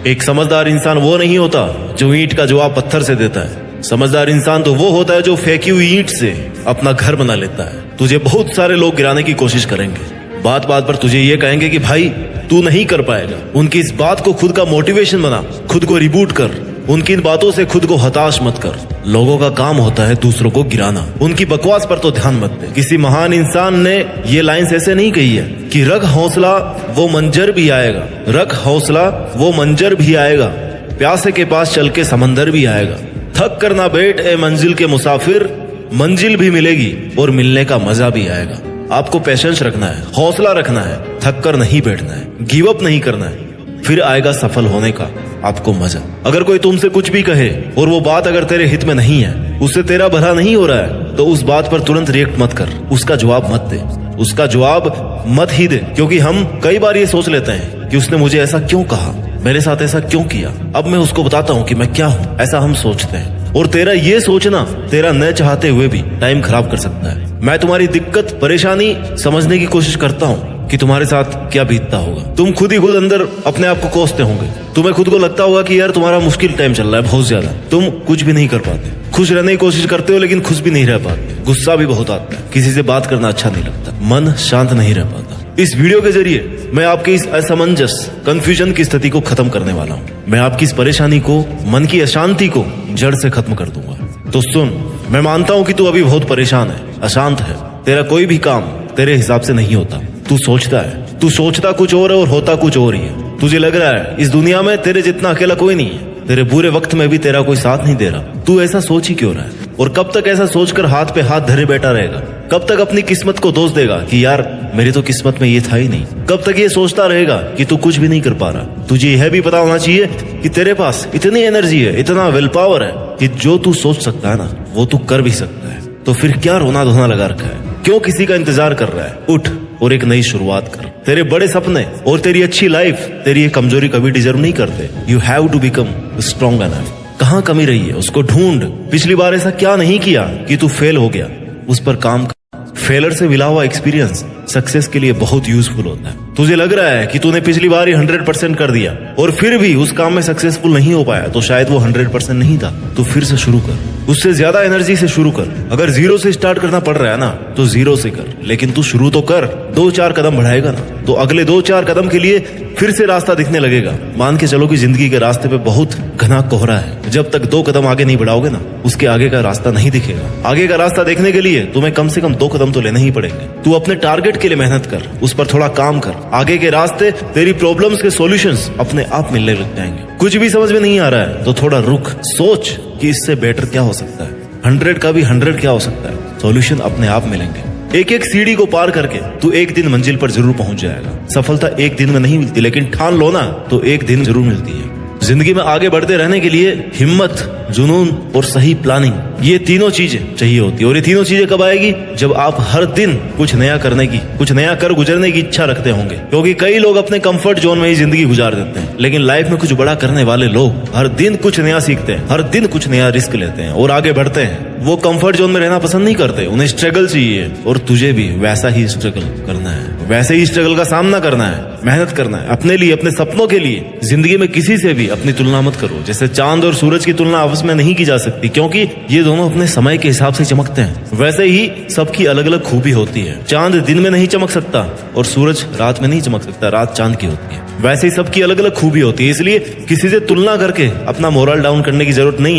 एक समझदार इंसान वो नहीं होता जो ईंट का जवाब पत्थर से देता है। समझदार इंसान तो वो होता है जो फेंकी हुई ईंट से अपना घर बना लेता है। तुझे बहुत सारे लोग गिराने की कोशिश करेंगे, बात बात पर तुझे ये कहेंगे कि भाई तू नहीं कर पाएगा। उनकी इस बात को खुद का मोटिवेशन बना, खुद को रिबूट कर। उनकी इन बातों से खुद को हताश मत कर। लोगों का काम होता है दूसरों को गिराना, उनकी बकवास पर तो ध्यान मत दे। किसी महान इंसान ने ये लाइंस ऐसे नहीं कही है कि रख हौसला वो मंजर भी आएगा, रख हौसला वो मंजर भी आएगा, प्यासे के पास चल के समंदर भी आएगा। थक कर ना बैठ ए मंजिल के मुसाफिर, मंजिल भी मिलेगी और मिलने का मजा भी आएगा। आपको पेशेंस रखना है, हौसला रखना है, थक कर नहीं बैठना है, गिव अप नहीं करना है, फिर आएगा सफल होने का आपको मजा। अगर कोई तुमसे कुछ भी कहे और वो बात अगर तेरे हित में नहीं है, उससे तेरा भला नहीं हो रहा है, तो उस बात पर तुरंत रिएक्ट मत कर, उसका जवाब मत दे, उसका जवाब मत ही दे। क्योंकि हम कई बार ये सोच लेते हैं कि उसने मुझे ऐसा क्यों कहा, मेरे साथ ऐसा क्यों किया, अब मैं उसको बताता हूँ कि मैं क्या हूँ, ऐसा हम सोचते हैं। और तेरा ये सोचना तेरा न चाहते हुए भी टाइम खराब कर सकता है। मैं तुम्हारी दिक्कत परेशानी समझने की कोशिश करता हूँ कि तुम्हारे साथ क्या बीतता होगा। तुम खुद ही खुद अंदर अपने आप को कोसते होंगे। तुम्हें खुद को लगता होगा कि यार तुम्हारा मुश्किल टाइम चल रहा है बहुत ज्यादा, तुम कुछ भी नहीं कर पाते, खुश रहने की कोशिश करते हो लेकिन खुश भी नहीं रह पाते, गुस्सा भी बहुत आता है, किसी से बात करना अच्छा नहीं लगता, मन शांत नहीं रह पाता। इस वीडियो के जरिए मैं आपकी इस असमंजस कंफ्यूजन की स्थिति को खत्म करने वाला हूँ। मैं आपकी इस परेशानी को, मन की अशांति को जड़ से खत्म कर दूंगा। तो सुन, मैं मानता हूँ कि तू अभी बहुत परेशान है, अशांत है, तेरा कोई भी काम तेरे हिसाब से नहीं होता। तू सोचता कुछ और है और होता कुछ और ही है। तुझे लग रहा है इस दुनिया में तेरे जितना अकेला कोई नहीं है, तेरे बुरे वक्त में भी तेरा कोई साथ नहीं दे रहा। तू ऐसा सोच ही क्यों रहा है? और कब तक ऐसा सोचकर हाथ पे हाथ धरे बैठा रहेगा? कब तक अपनी किस्मत को दोष देगा कि यार मेरी तो किस्मत में ये था ही नहीं? कब तक ये सोचता रहेगा कि तू कुछ भी नहीं कर पा रहा? तुझे यह भी पता होना चाहिए कि तेरे पास इतनी एनर्जी है, इतना विल पावर है कि जो तू सोच सकता है ना, वो तू कर भी सकता है। तो फिर क्या रोना धोना लगा रखा है? क्यों किसी का इंतजार कर रहा है? उठ और एक नई शुरुआत कर। तेरे बड़े सपने और तेरी अच्छी लाइफ तेरी ये कमजोरी कभी डिजर्व नहीं करते। You have to become strong enough. कहाँ कमी रही है उसको ढूंढ। पिछली बार ऐसा क्या नहीं किया कि तू फेल हो गया, उस पर काम कर। फेलर से मिला हुआ एक्सपीरियंस सक्सेस के लिए बहुत यूजफुल होता है। तुझे लग रहा है कि तूने पिछली बार ही 100% कर दिया और फिर भी उस काम में सक्सेसफुल नहीं हो पाया, तो शायद वो 100% नहीं था। तो फिर से शुरू कर, उससे ज्यादा एनर्जी से शुरू कर। अगर 0 से स्टार्ट करना पड़ रहा है ना, तो 0 से कर, लेकिन तू शुरू तो कर। 2-4 कदम बढ़ाएगा ना, तो अगले 2-4 कदम के लिए फिर से रास्ता दिखने लगेगा। मान के चलो कि जिंदगी के रास्ते पे बहुत घना कोहरा है। जब तक 2 कदम आगे नहीं बढ़ाओगे ना, उसके आगे का रास्ता नहीं दिखेगा। आगे का रास्ता देखने के लिए तुम्हें कम से कम 2 कदम तो लेने ही पड़ेंगे। तू अपने टारगेट के लिए मेहनत कर, उस पर थोड़ा काम कर। आगे के रास्ते, तेरी प्रॉब्लम्स के सॉल्यूशंस अपने आप मिलने लग जाएंगे। कुछ भी समझ में नहीं आ रहा है तो थोड़ा रुक, सोच कि इससे बेटर क्या हो सकता है, 100 का भी 100 क्या हो सकता है। सॉल्यूशन अपने आप मिलेंगे। एक एक सीढ़ी को पार करके तू एक दिन मंजिल पर जरूर पहुंच जाएगा। सफलता एक दिन में नहीं मिलती, लेकिन ठान लो ना तो एक दिन जरूर मिलती है। जिंदगी में आगे बढ़ते रहने के लिए हिम्मत, जुनून और सही प्लानिंग, ये तीनों चीजें चाहिए होती है। और ये तीनों चीजें कब आएगी? जब आप हर दिन कुछ नया करने की, कुछ नया कर गुजरने की इच्छा रखते होंगे। क्योंकि कई लोग अपने कंफर्ट जोन में ही जिंदगी गुजार देते हैं, लेकिन लाइफ में कुछ बड़ा करने वाले लोग हर दिन कुछ नया सीखते हैं, हर दिन कुछ नया रिस्क लेते हैं और आगे बढ़ते हैं। वो कंफर्ट जोन में रहना पसंद नहीं करते, उन्हें स्ट्रगल चाहिए। और तुझे भी वैसा ही स्ट्रगल करना है, वैसे ही स्ट्रगल का सामना करना है, मेहनत करना है अपने लिए, अपने सपनों के लिए। जिंदगी में किसी से भी अपनी तुलना मत करो। जैसे चांद और सूरज की तुलना आपस में नहीं की जा सकती, क्योंकि ये दोनों अपने समय के हिसाब से चमकते हैं। वैसे ही सबकी अलग अलग खूबी होती है। चांद दिन में नहीं चमक सकता और सूरज रात में नहीं चमक सकता, रात चांद की होती है। वैसे ही सबकी अलग अलग खूबी होती है। इसलिए किसी से तुलना करके अपना मोरल डाउन करने की जरूरत नहीं है।